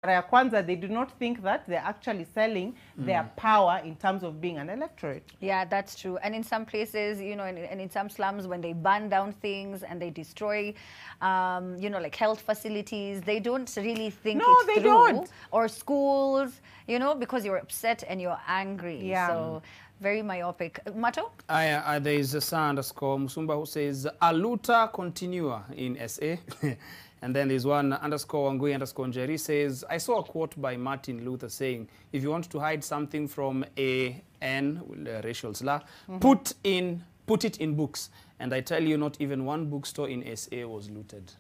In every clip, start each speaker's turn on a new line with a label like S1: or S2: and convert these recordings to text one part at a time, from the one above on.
S1: Kwanzaa, they do not think that they're actually selling their power in terms of being an electorate.
S2: Yeah, that's true. And in some places, you know, and in some slums, when they burn down things and they destroy, you know, like health facilities, they don't really think it
S1: they
S2: through.
S1: don't.
S2: Or schools, you know, because you're upset and you're angry.
S1: Yeah.
S2: So very myopic. Mato?
S3: There is a _Musumba who says, Aluta continua in SA. And then there's one _Wangui_Njeri says, I saw a quote by Martin Luther saying, if you want to hide something from racial slur, put it in books. And I tell you, not even one bookstore in SA was looted.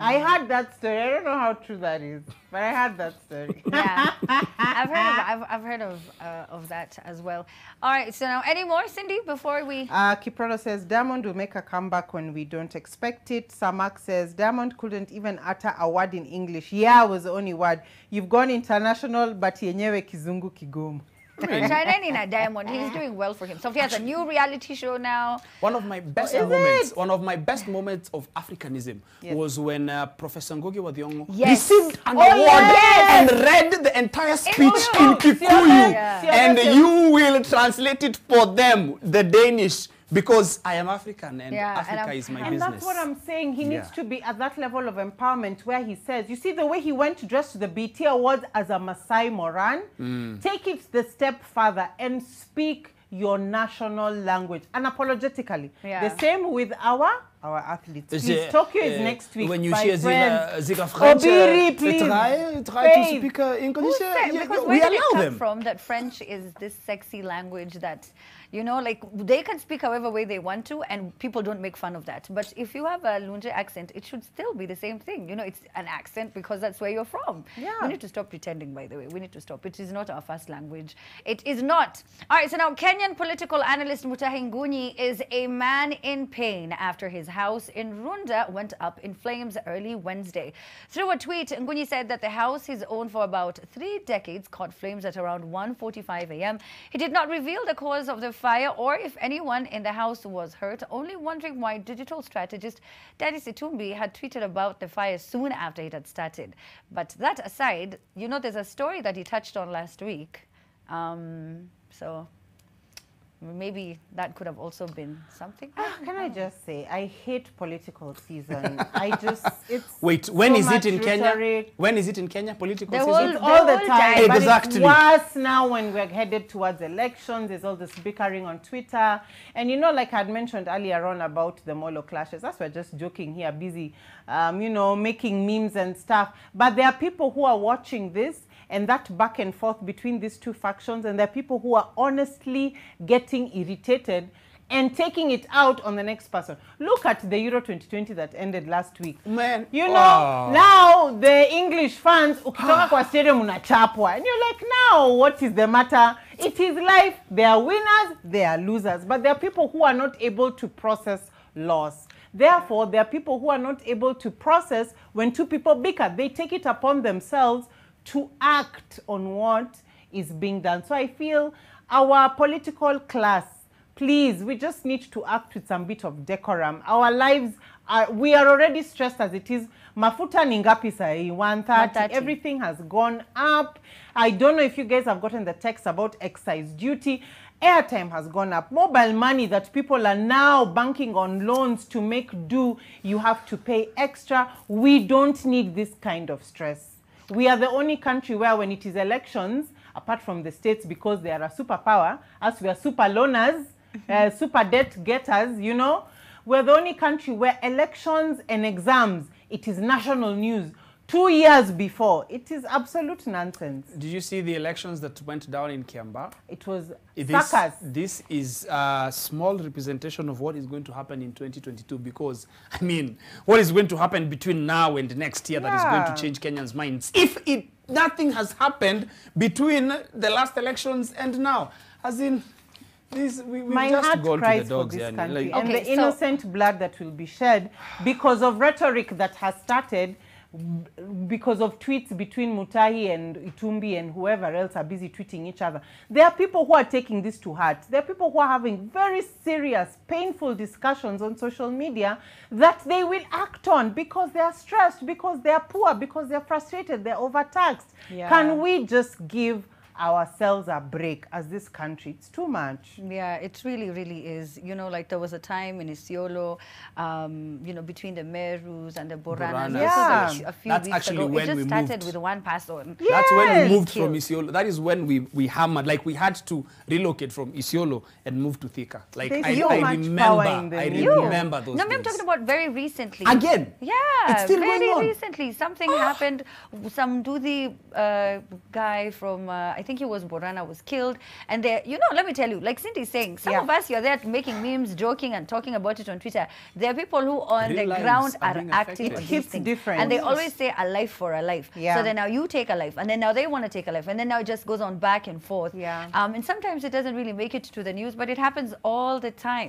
S1: I heard that story. I don't know how true that is, but I heard that story.
S2: Yeah, I've heard of that as well. All right, so now any more, Cindy, before we...
S1: Kiprono says, Diamond will make a comeback when we don't expect it. Samak says, Diamond couldn't even utter a word in English. Yeah was the only word. You've gone international, but yenyewe kizungu kigumu.
S2: Diamond, he's doing well for himself. He has a new reality show now.
S3: One of my best moments of Africanism was when Professor Ngugi wa Thiong'o received an award and read the entire speech in Kikuyu. And you will translate it for them, the Danish, because I am African and Africa is my business.
S1: And that's what I'm saying. He needs to be at that level of empowerment where he says, you see the way he went dressed to the BT Awards as a Maasai Moran, take it the step further and speak your national language unapologetically. The same with our athletes. Please, Tokyo is next week.
S3: When you
S1: my
S3: hear
S1: friends.
S3: Ziga French,
S1: Obiri, please.
S3: try to speak English.
S2: Because
S3: We
S2: where did it
S3: allow
S2: come
S3: them.
S2: from that French is this sexy language that, you know, like they can speak however way they want to and people don't make fun of that. But if you have a Lunje accent, it should still be the same thing. You know, it's an accent because that's where you're from. We need to stop pretending, by the way. We need to stop. It is not our first language. It is not. All right, so now Kenyan political analyst Mutahi Ngunyi is a man in pain after his house in Runda went up in flames early Wednesday. Through a tweet, Ngunyi said that the house he's owned for about 3 decades caught flames at around 1:45 a.m. He did not reveal the cause of the fire or if anyone in the house was hurt, only wondering why digital strategist Daddy Situmbi had tweeted about the fire soon after it had started. But that aside, you know, there's a story that he touched on last week. So maybe that could have also been something.
S1: Can I just say, I hate political season. It's
S3: Wait, when
S1: so
S3: is it in Kenya?
S1: rhetoric.
S3: When is it in Kenya? Political
S2: The
S3: season?
S2: whole-
S1: All the time. But
S3: Exactly.
S1: it's worse now when we're headed towards elections. There's all this bickering on Twitter. And you know, like I'd mentioned earlier on about the Molo clashes, that's we're just joking here, busy, you know, making memes and stuff. But there are people who are watching this and that back and forth between these two factions, and there are people who are honestly getting irritated and taking it out on the next person. Look at the Euro 2020 that ended last week.
S3: Man,
S1: you know, now the English fans, ukitoka kwa stadium unachapwa. And you're like, now, what is the matter? It is life. There are winners, there are losers. But there are people who are not able to process loss. Therefore, there are people who are not able to process when two people bicker. They take it upon themselves to act on what is being done. So I feel our political class, please, we just need to act with some bit of decorum. Our lives, we are already stressed as it is. Mafuta ni ngapi sahi? 130. Everything has gone up. I don't know if you guys have gotten the text about excise duty. Airtime has gone up. Mobile money that people are now banking on loans to make do, you have to pay extra. We don't need this kind of stress. We are the only country where when it is elections, apart from the states because they are a superpower, as we are super loaners, super debt getters, you know, we're the only country where elections and exams, it is national news. 2 years before, it is absolute nonsense.
S3: Did you see the elections that went down in Kiambaa?
S1: It was suckers.
S3: This is a small representation of what is going to happen in 2022 because, I mean, what is going to happen between now and next year that is going to change Kenyans' minds? If nothing has happened between the last elections and now, as in, we
S1: My
S3: just
S1: heart
S3: gone
S1: cries
S3: to the dogs,
S1: for this
S3: yani.
S1: country
S3: Like,
S1: and the innocent blood that will be shed because of rhetoric that has started because of tweets between Mutahi and Itumbi and whoever else are busy tweeting each other. There are people who are taking this to heart. There are people who are having very serious, painful discussions on social media that they will act on because they are stressed, because they are poor, because they're frustrated, they're overtaxed.
S2: Yeah.
S1: Can we just give ourselves a break as this country? It's too much.
S2: Yeah, it really, really is. You know, like there was a time in Isiolo, you know, between the Merus and the Boranas.
S3: Boranas.
S1: Yeah.
S2: A few
S3: That's
S2: weeks
S3: actually
S2: ago.
S3: when
S2: It just
S3: we
S2: started
S3: moved.
S2: with one person.
S3: That's when we
S1: Yes.
S3: moved
S2: Killed.
S3: from Isiolo. That is when we hammered, like we had to relocate from Isiolo and move to Thika. Like
S1: There's
S3: I
S1: so much power in the media.
S3: remember those
S2: No, I'm
S3: days.
S2: talking about very recently.
S3: Again?
S2: Yeah,
S3: It's still
S2: very
S3: going on?
S2: recently. Something happened. Some Dudi guy from, I think he was Borana, was killed. And they, you know, let me tell you, like Cindy's saying, some of us, you're there making memes, joking and talking about it on Twitter. There are people who on
S3: Real
S2: the
S3: lives
S2: ground
S3: are
S2: are
S3: being
S2: active
S3: affected.
S2: on
S1: It
S2: these
S1: hits
S2: things.
S1: different.
S2: And they
S1: Yes.
S2: always say a life for a life.
S1: Yeah.
S2: So then now you take a life. And then now they want to take a life. And then now it just goes on back and forth.
S1: Yeah.
S2: And sometimes it doesn't really make it to the news, but it happens all the time.